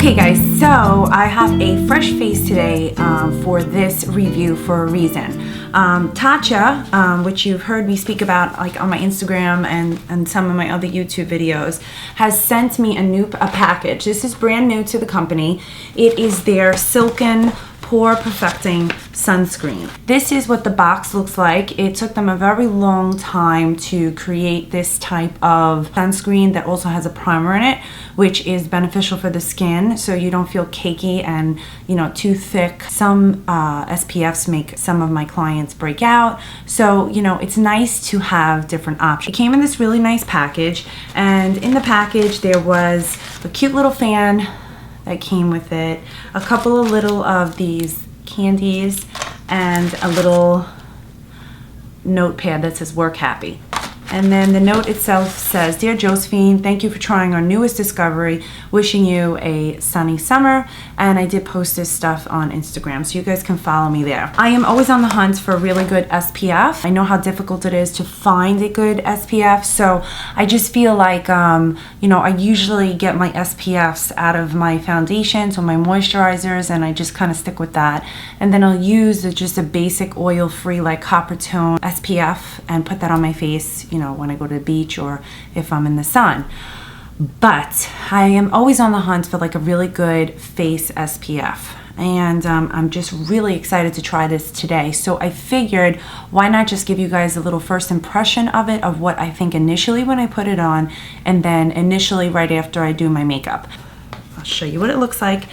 Okay guys, so I have a fresh face today for this review for a reason. Tatcha, which you've heard me speak about like on my Instagram and some of my other YouTube videos, has sent me a package. This is brand new to the company. It is their Silken Pore Perfecting Sunscreen. This is what the box looks like. It took them a very long time to create this type of sunscreen that also has a primer in it, which is beneficial for the skin so you don't feel cakey and too thick. Some SPFs make some of my clients break out, so it's nice to have different options. It came in this really nice package, and in the package there was a cute little fan that came with it, a couple of little of these candies, and a little notepad that says work happy. And then the note itself says, "Dear Josephine, thank you for trying our newest discovery. Wishing you a sunny summer." And I did post this stuff on Instagram, so you guys can follow me there. I am always on the hunt for a really good SPF. I know how difficult it is to find a good SPF, so I just feel like, I usually get my SPFs out of my foundations or my moisturizers, and I just kind of stick with that. And then I'll use just a basic oil-free like copper tone SPF and put that on my face, when I go to the beach or if I'm in the sun. But I am always on the hunt for like a really good face SPF. And I'm just really excited to try this today. So I figured, why not just give you guys a little first impression of it, of what I think initially when I put it on, and then initially right after I do my makeup. I'll show you what it looks like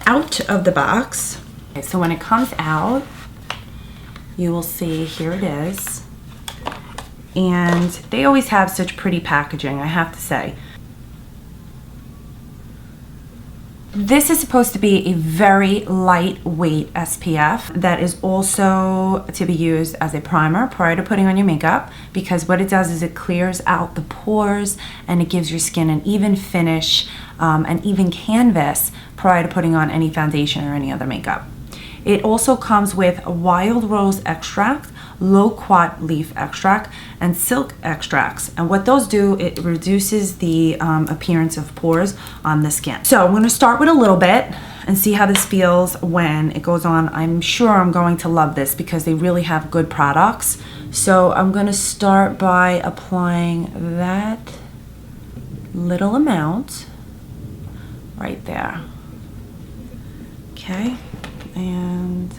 out of the box. Okay, so when it comes out, you will see, here it is. And they always have such pretty packaging, I have to say. This is supposed to be a very lightweight SPF that is also to be used as a primer prior to putting on your makeup, because what it does is it clears out the pores and it gives your skin an even finish, an even canvas prior to putting on any foundation or any other makeup. It also comes with wild rose extract, loquat leaf extract, and silk extracts. And what those do, it reduces the appearance of pores on the skin. So I'm going to start with a little bit and see how this feels when it goes on. I'm sure I'm going to love this because they really have good products. So I'm going to start by applying that little amount right there. Okay. And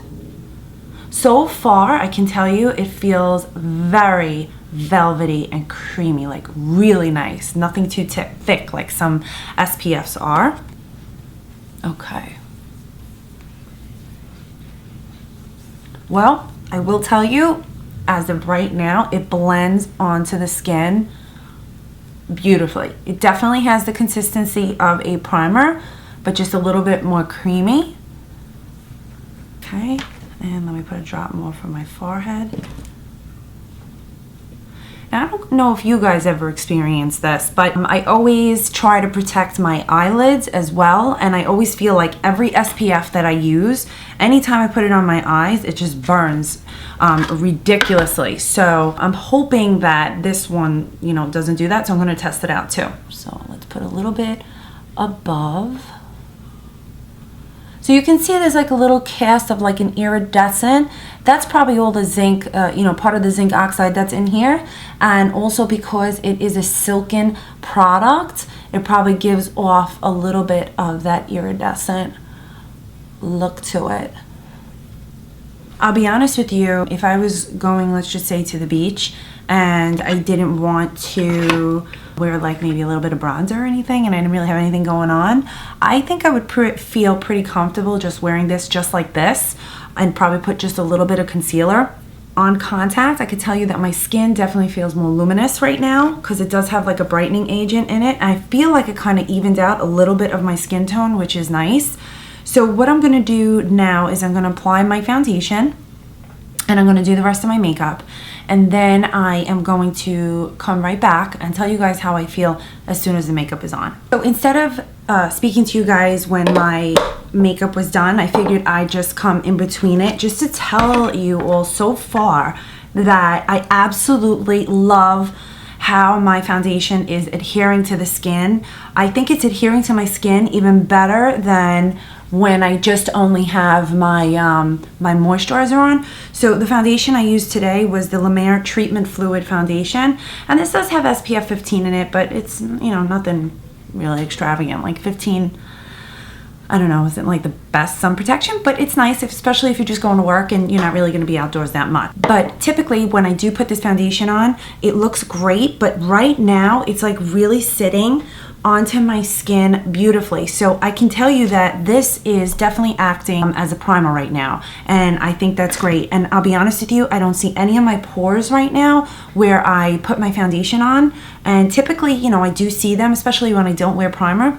so far, I can tell you it feels very velvety and creamy, like really nice. Nothing too thick like some SPFs are. Okay. Well, I will tell you, as of right now, it blends onto the skin beautifully. It definitely has the consistency of a primer, but just a little bit more creamy. Okay, and let me put a drop more for my forehead. Now, I don't know if you guys ever experienced this, but I always try to protect my eyelids as well, and I always feel like every SPF that I use, anytime I put it on my eyes, it just burns ridiculously. So I'm hoping that this one, doesn't do that, so I'm going to test it out too. So let's put a little bit above. So you can see there's like a little cast of like an iridescent. That's probably all the zinc, part of the zinc oxide that's in here. And also because it is a silken product, it probably gives off a little bit of that iridescent look to it. I'll be honest with you, if I was going, let's just say, to the beach and I didn't want to wear like maybe a little bit of bronzer or anything, and I didn't really have anything going on, I think I would feel pretty comfortable just wearing this just like this, and probably put just a little bit of concealer. On contact, I could tell you that my skin definitely feels more luminous right now because it does have like a brightening agent in it. I feel like it kind of evened out a little bit of my skin tone, which is nice. So what I'm going to do now is I'm going to apply my foundation, and I'm going to do the rest of my makeup, and then I am going to come right back and tell you guys how I feel as soon as the makeup is on. So instead of speaking to you guys when my makeup was done, I figured I'd just come in between it just to tell you all so far that I absolutely love how my foundation is adhering to the skin. I think it's adhering to my skin even better than when I just only have my my moisturizer on. So the foundation I used today was the La Mer Treatment Fluid Foundation, and this does have SPF 15 in it, but it's, you know, nothing really extravagant. Like 15, I don't know, isn't like the best sun protection, but it's nice, especially if you're just going to work and you're not really going to be outdoors that much. But typically when I do put this foundation on, it looks great, but right now it's like really sitting onto my skin beautifully. So I can tell you that this is definitely acting as a primer right now, and I think that's great. And I'll be honest with you, I don't see any of my pores right now where I put my foundation on, and typically, you know, I do see them, especially when I don't wear primer.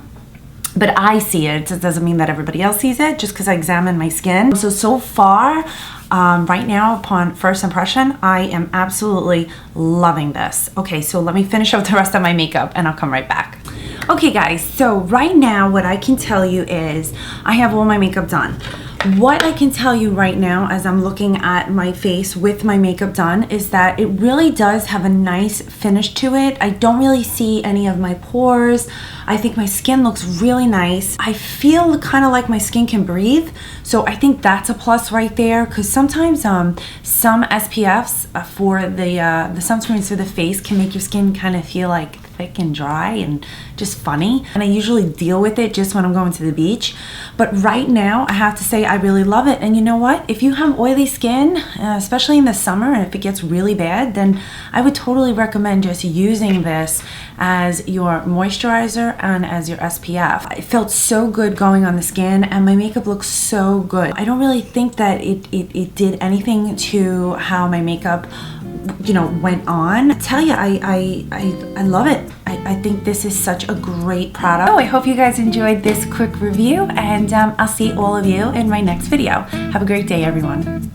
But I see it. It doesn't mean that everybody else sees it, just because I examine my skin. So far, right now, upon first impression, I am absolutely loving this. Okay, so let me finish up the rest of my makeup and I'll come right back. Okay guys, so right now what I can tell you is I have all my makeup done. What I can tell you right now as I'm looking at my face with my makeup done is that it really does have a nice finish to it. I don't really see any of my pores. I think my skin looks really nice. I feel kind of like my skin can breathe. So I think that's a plus right there, because sometimes some SPFs for the sunscreens for the face can make your skin kind of feel like thick and dry and just funny, and I usually deal with it just when I'm going to the beach. But right now I have to say I really love it. And you know what, if you have oily skin, especially in the summer, and if it gets really bad, then I would totally recommend just using this as your moisturizer and as your SPF. It felt so good going on the skin, and my makeup looks so good. I don't really think that it did anything to how my makeup, you know, went on. I tell you, I love it. I think this is such a great product. Oh, I hope you guys enjoyed this quick review, and I'll see all of you in my next video. Have a great day, everyone.